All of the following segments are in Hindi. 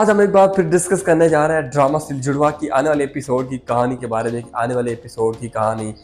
आज हम एक बार फिर डिस्कस करने जा रहे हैं ड्रामा स्टिल जुड़वा की आने वाले एपिसोड की कहानी के बारे में। आने वाले एपिसोड की कहानी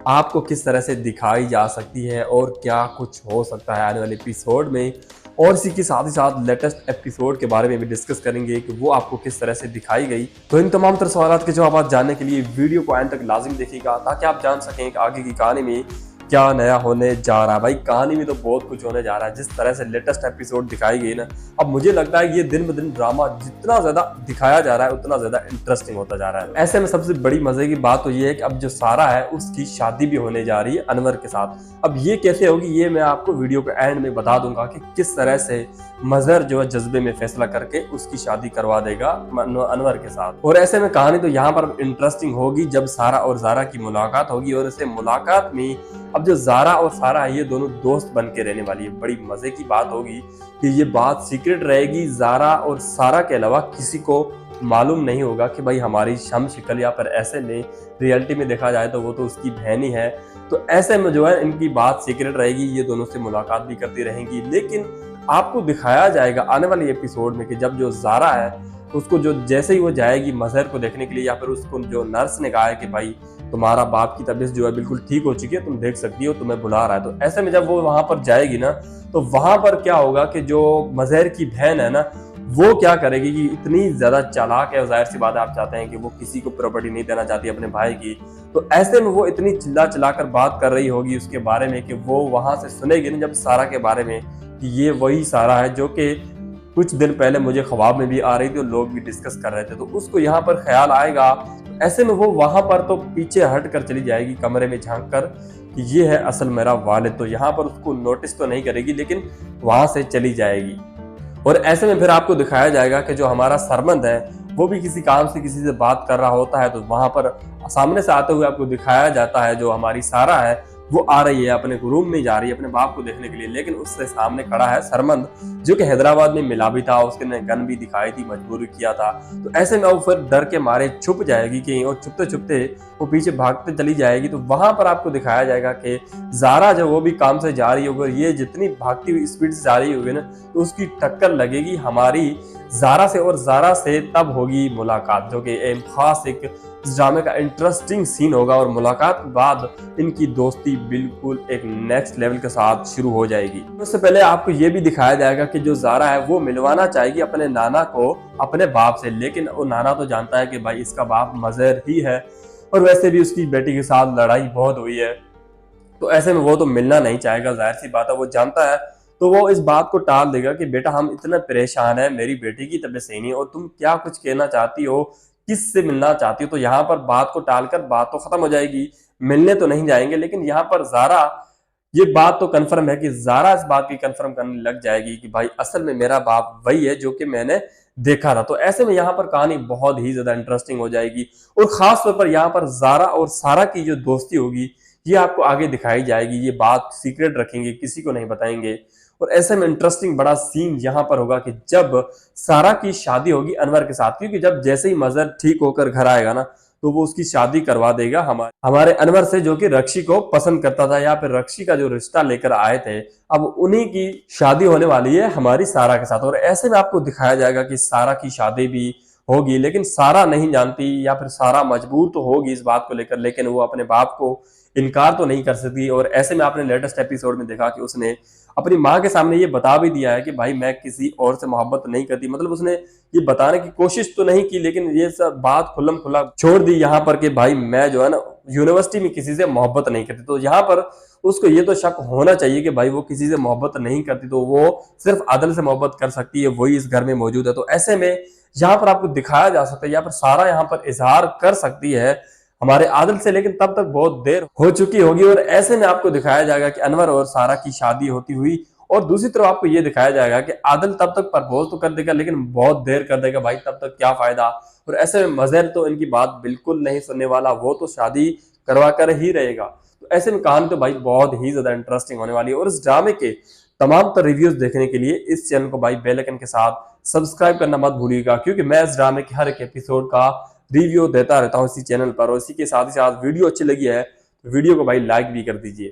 आपको किस तरह से दिखाई जा सकती है और क्या कुछ हो सकता है आने वाले एपिसोड में, और इसी के साथ ही साथ लेटेस्ट एपिसोड के बारे में भी डिस्कस करेंगे कि वो आपको किस तरह से दिखाई गई। तो इन तमाम तरह सवालों के जवाब जानने के लिए वीडियो को एंड तक लाजिम देखिएगा ताकि आप जान सकें कि आगे की कहानी में क्या नया होने जा रहा है। भाई कहानी में तो बहुत कुछ होने जा रहा है, जिस तरह से लेटेस्ट एपिसोड दिखाई गई ना, अब मुझे लगता है ये दिन ब दिन ड्रामा जितना ज्यादा दिखाया जा रहा है उतना ज्यादा इंटरेस्टिंग होता जा रहा है। ऐसे में सबसे बड़ी मजे की बात तो ये है कि अब जो सारा है उसकी शादी भी होने जा रही है अनवर के साथ। अब ये कैसे होगी ये मैं आपको वीडियो के एंड में बता दूंगा कि किस तरह से मजहर जो है जज्बे में फैसला करके उसकी शादी करवा देगा अनवर के साथ। और ऐसे में कहानी तो यहाँ पर इंटरेस्टिंग होगी जब सारा और जारा की मुलाकात होगी, और इसे मुलाकात में अब जो जारा और सारा है ये दोनों दोस्त बन के रहने वाली है। बड़ी मजे की बात होगी कि ये बात सीक्रेट रहेगी, जारा और सारा के अलावा किसी को मालूम नहीं होगा कि भाई हमारी शम शिकल, या पर ऐसे में रियलिटी में देखा जाए तो वो तो उसकी बहन ही है। तो ऐसे में जो है इनकी बात सीक्रेट रहेगी, ये दोनों से मुलाकात भी करती रहेंगी। लेकिन आपको दिखाया जाएगा आने वाले एपिसोड में कि जब जो जारा है उसको जो जैसे ही वो जाएगी मजहर को देखने के लिए, या फिर उसको जो नर्स ने कहा है कि भाई तुम्हारा बाप की तबीयत जो है बिल्कुल ठीक हो चुकी है, तुम देख सकती हो, तुम्हें बुला रहा है। तो ऐसे में जब वो वहां पर जाएगी ना, तो वहां पर क्या होगा कि जो मजहर की बहन है ना, वो क्या करेगी कि इतनी ज्यादा चालाक है, जाहिर सी बात है आप चाहते हैं कि वो किसी को प्रॉपर्टी नहीं देना चाहती अपने भाई की। तो ऐसे में वो इतनी चिल्ला चिल्लाकर बात कर रही होगी उसके बारे में कि वो वहां से सुनेगी ना जब सारा के बारे में कि ये वही सारा है जो कि कुछ दिन पहले मुझे ख्वाब में भी आ रही थी और लोग भी डिस्कस कर रहे थे। तो उसको यहाँ पर ख्याल आएगा। ऐसे में वो वहां पर तो पीछे हट कर चली जाएगी कमरे में झांक कर कि ये है असल मेरा वालिद। तो यहाँ पर उसको नोटिस तो नहीं करेगी लेकिन वहां से चली जाएगी। और ऐसे में फिर आपको दिखाया जाएगा कि जो हमारा सरमंद है वो भी किसी काम से किसी से बात कर रहा होता है। तो वहां पर सामने से आते हुए आपको दिखाया जाता है जो हमारी सारा है वो आ रही है, अपने रूम में जा रही है अपने बाप को देखने के लिए। लेकिन उससे सामने खड़ा है सरमंद जो कि हैदराबाद में मिला भी था, उसने गन भी दिखाई थी, मजबूर किया था। तो ऐसे में वो फिर डर के मारे छुप जाएगी कहीं, और छुपते छुपते वो पीछे भागते चली जाएगी। तो वहां पर आपको दिखाया जाएगा कि जारा जो वो भी काम से जा रही होगी, ये जितनी भागती हुई स्पीड से जा रही होगी ना, तो उसकी टक्कर लगेगी हमारी जारा से, और जारा से तब होगी मुलाकात, जो कि एक खास एक ड्रामे का इंटरेस्टिंग सीन होगा। और मुलाकात के बाद इनकी दोस्ती बिल्कुल एक नेक्स्ट लेवल के साथ शुरू हो जाएगी। उससे पहले आपको ये भी दिखाया जाएगा कि जो जारा है वो मिलवाना चाहेगी अपने नाना को अपने बाप से, लेकिन वो नाना तो जानता है कि भाई इसका बाप मजहर ही है, और वैसे भी उसकी बेटी के साथ लड़ाई बहुत हुई है। तो ऐसे में वो तो मिलना नहीं चाहेगा, जाहिर सी बात है, वो जानता है। तो वो इस बात को टाल देगा कि बेटा हम इतना परेशान है, मेरी बेटी की तबीयत सही नहीं, और तुम क्या कुछ कहना चाहती हो, किससे मिलना चाहती हो। तो यहाँ पर बात को टालकर बात तो खत्म हो जाएगी, मिलने तो नहीं जाएंगे। लेकिन यहाँ पर जारा ये बात तो कंफर्म है कि जारा इस बात की कंफर्म करने लग जाएगी कि भाई असल में मेरा बाप वही है जो कि मैंने देखा था। तो ऐसे में यहाँ पर कहानी बहुत ही ज्यादा इंटरेस्टिंग हो जाएगी, और खास तौर पर यहाँ पर जारा और सारा की जो दोस्ती होगी ये आपको आगे दिखाई जाएगी। ये बात सीक्रेट रखेंगे, किसी को नहीं बताएंगे। और ऐसे में इंटरेस्टिंग बड़ा सीन यहाँ पर होगा कि जब सारा की शादी होगी अनवर के साथ, क्योंकि जब जैसे ही मजहर ठीक होकर घर आएगा ना, तो वो उसकी शादी करवा देगा हमारे अनवर से, जो कि रक्षी को पसंद करता था, या फिर रक्षी का जो रिश्ता लेकर आए थे। अब उन्हीं की शादी होने वाली है हमारी सारा के साथ। और ऐसे में आपको दिखाया जाएगा कि सारा की शादी भी होगी, लेकिन सारा नहीं जानती, या फिर सारा मजबूर तो होगी इस बात को लेकर, लेकिन वो अपने बाप को इनकार तो नहीं कर सकती। और ऐसे में आपने लेटेस्ट एपिसोड में देखा कि उसने अपनी माँ के सामने ये बता भी दिया है कि भाई मैं किसी और से मोहब्बत नहीं करती। मतलब उसने ये बताने की कोशिश तो नहीं की, लेकिन ये सब बात खुल्लम खुल्ला छोड़ दी यहाँ पर कि भाई मैं जो है ना यूनिवर्सिटी में किसी से मोहब्बत नहीं करती। तो यहाँ पर उसको ये तो शक होना चाहिए कि भाई वो किसी से मोहब्बत नहीं करती, तो वो सिर्फ आदल से मोहब्बत कर सकती है, वही इस घर में मौजूद है। तो ऐसे में यहाँ पर आपको दिखाया जा सकता है, यहाँ पर सारा यहाँ पर इजहार कर सकती है हमारे आदिल से, लेकिन तब तक बहुत देर हो चुकी होगी। और ऐसे में आपको दिखाया जाएगा कि अनवर और सारा की शादी होती हुई, और दूसरी तरफ आपको ये दिखाया जाएगा कि आदिल तब तक प्रपोज तो कर देगा लेकिन बहुत देर कर देगा, भाई तब तक क्या फायदा। और ऐसे में मजहर तो इनकी बात बिल्कुल नहीं सुनने वाला, वो तो शादी करवा कर ही रहेगा। तो ऐसे में कहानी तो भाई बहुत ही ज्यादा इंटरेस्टिंग होने वाली है। और इस ड्रामे के तमाम तर रिव्यूज देखने के लिए इस चैनल को भाई बेल आइकन के साथ सब्सक्राइब करना मत भूलिएगा, क्योंकि मैं इस ड्रामे के हर एक एपिसोड का रिव्यू देता रहता हूँ इसी चैनल पर। और इसी के साथ ही साथ वीडियो अच्छी लगी है तो वीडियो को भाई लाइक भी कर दीजिए।